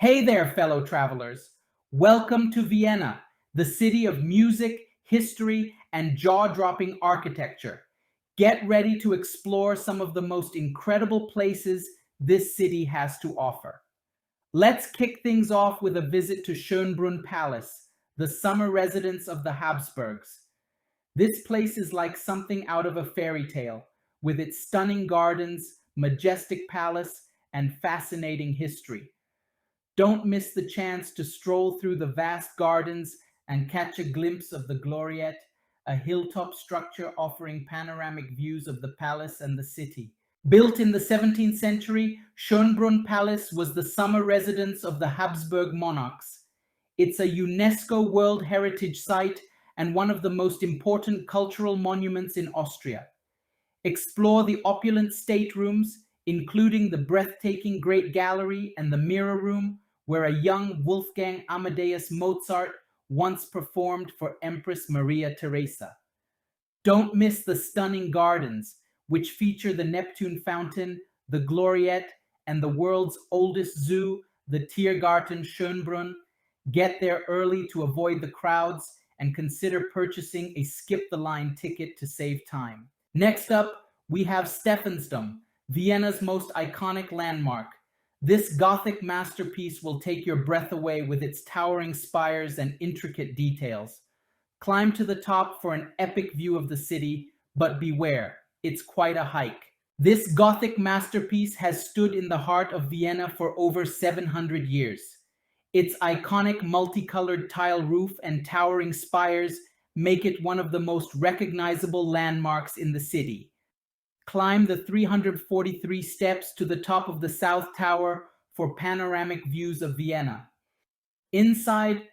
Hey there, fellow travelers. Welcome to Vienna, the city of music, history, and jaw dropping architecture. Get ready to explore some of the most incredible places this city has to offer. Let's kick things off with a visit to Schönbrunn Palace, the summer residence of the Habsburgs. This place is like something out of a fairy tale, with its stunning gardens, majestic palace, and fascinating history. Don't miss the chance to stroll through the vast gardens and catch a glimpse of the Gloriette, a hilltop structure offering panoramic views of the palace and the city. Built in the 17th century, Schönbrunn Palace was the summer residence of the Habsburg monarchs. It's a UNESCO World Heritage Site and one of the most important cultural monuments in Austria. Explore the opulent staterooms, including the breathtaking Great Gallery and the Mirror Room, where a young Wolfgang Amadeus Mozart once performed for Empress Maria Theresa. Don't miss the stunning gardens, which feature the Neptune Fountain, the Gloriette, and the world's oldest zoo, the Tiergarten Schönbrunn. Get there early to avoid the crowds and consider purchasing a skip the line ticket to save time. Next up, we have Stephansdom, Vienna's most iconic landmark. This Gothic masterpiece will take your breath away with its towering spires and intricate details. Climb to the top for an epic view of the city, but beware, it's quite a hike. This Gothic masterpiece has stood in the heart of Vienna for over 700 years. Its iconic multicolored tile roof and towering spires make it one of the most recognizable landmarks in the city. Climb the 343 steps to the top of the South Tower for panoramic views of Vienna. Inside,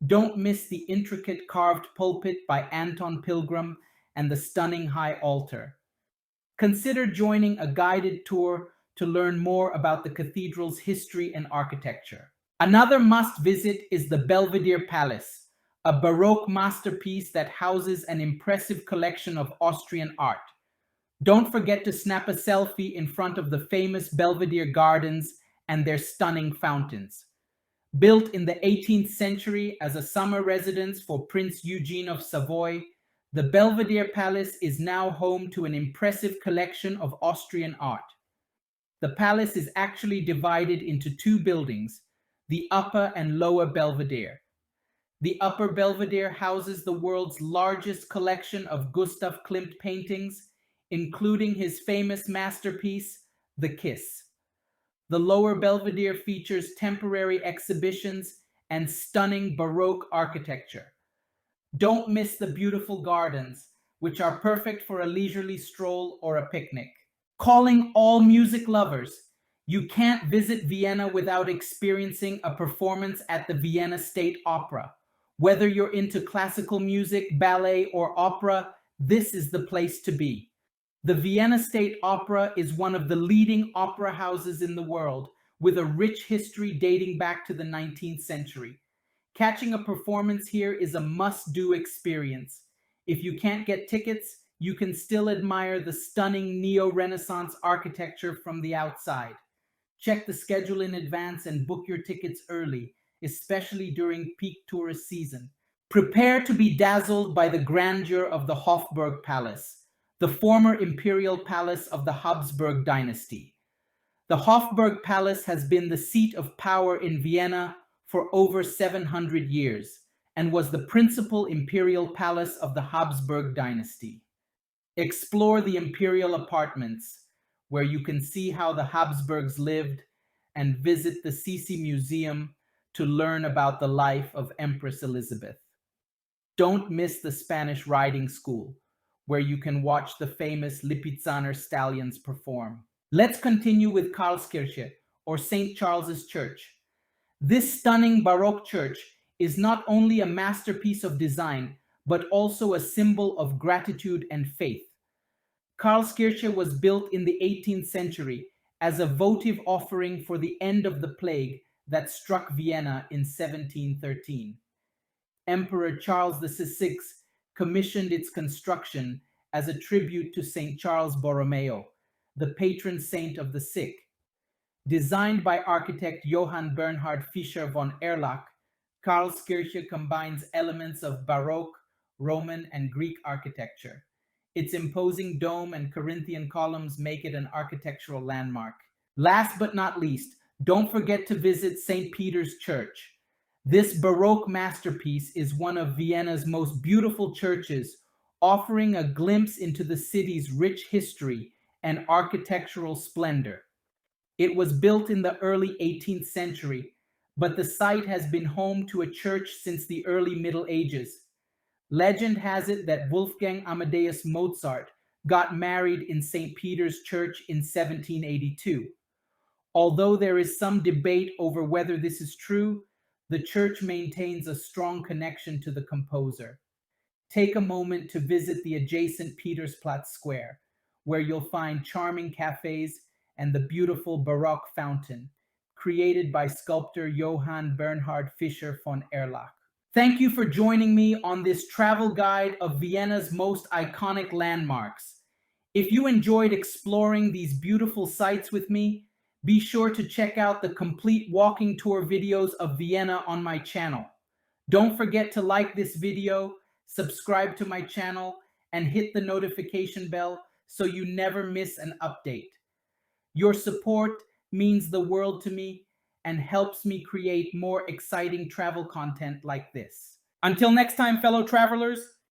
don't miss the intricate carved pulpit by Anton Pilgrim and the stunning high altar. Consider joining a guided tour to learn more about the cathedral's history and architecture. Another must visit is the Belvedere Palace, a Baroque masterpiece that houses an impressive collection of Austrian art. Don't forget to snap a selfie in front of the famous Belvedere Gardens and their stunning fountains. Built in the 18th century as a summer residence for Prince Eugene of Savoy, the Belvedere Palace is now home to an impressive collection of Austrian art. The palace is actually divided into two buildings, the Upper and Lower Belvedere. The Upper Belvedere houses the world's largest collection of Gustav Klimt paintings, including his famous masterpiece, The Kiss. The Lower Belvedere features temporary exhibitions and stunning Baroque architecture. Don't miss the beautiful gardens, which are perfect for a leisurely stroll or a picnic. Calling all music lovers, you can't visit Vienna without experiencing a performance at the Vienna State Opera. Whether you're into classical music, ballet, or opera, this is the place to be. The Vienna State Opera is one of the leading opera houses in the world, with a rich history dating back to the 19th century. Catching a performance here is a must-do experience. If you can't get tickets, you can still admire the stunning neo-Renaissance architecture from the outside. Check the schedule in advance and book your tickets early, especially during peak tourist season. Prepare to be dazzled by the grandeur of the Hofburg Palace, the former imperial palace of the Habsburg dynasty. The Hofburg Palace has been the seat of power in Vienna for over 700 years and was the principal imperial palace of the Habsburg dynasty. Explore the imperial apartments, where you can see how the Habsburgs lived, and visit the Sisi Museum to learn about the life of Empress Elizabeth. Don't miss the Spanish riding school, where you can watch the famous Lipizzaner stallions perform. Let's continue with Karlskirche, or St. Charles's Church. This stunning Baroque church is not only a masterpiece of design, but also a symbol of gratitude and faith. Karlskirche was built in the 18th century as a votive offering for the end of the plague that struck Vienna in 1713. Emperor Charles VI commissioned its construction as a tribute to St. Charles Borromeo, the patron saint of the sick. Designed by architect Johann Bernhard Fischer von Erlach, Karlskirche combines elements of Baroque, Roman, and Greek architecture. Its imposing dome and Corinthian columns make it an architectural landmark. Last but not least, don't forget to visit St. Peter's Church. This Baroque masterpiece is one of Vienna's most beautiful churches, offering a glimpse into the city's rich history and architectural splendor. It was built in the early 18th century, but the site has been home to a church since the early Middle Ages. Legend has it that Wolfgang Amadeus Mozart got married in St. Peter's Church in 1782. Although there is some debate over whether this is true, the church maintains a strong connection to the composer. Take a moment to visit the adjacent Petersplatz Square, where you'll find charming cafes and the beautiful Baroque fountain, created by sculptor Johann Bernhard Fischer von Erlach. Thank you for joining me on this travel guide of Vienna's most iconic landmarks. If you enjoyed exploring these beautiful sites with me, be sure to check out the complete walking tour videos of Vienna on my channel. Don't forget to like this video, subscribe to my channel, and hit the notification bell so you never miss an update. Your support means the world to me and helps me create more exciting travel content like this. Until next time, fellow travelers,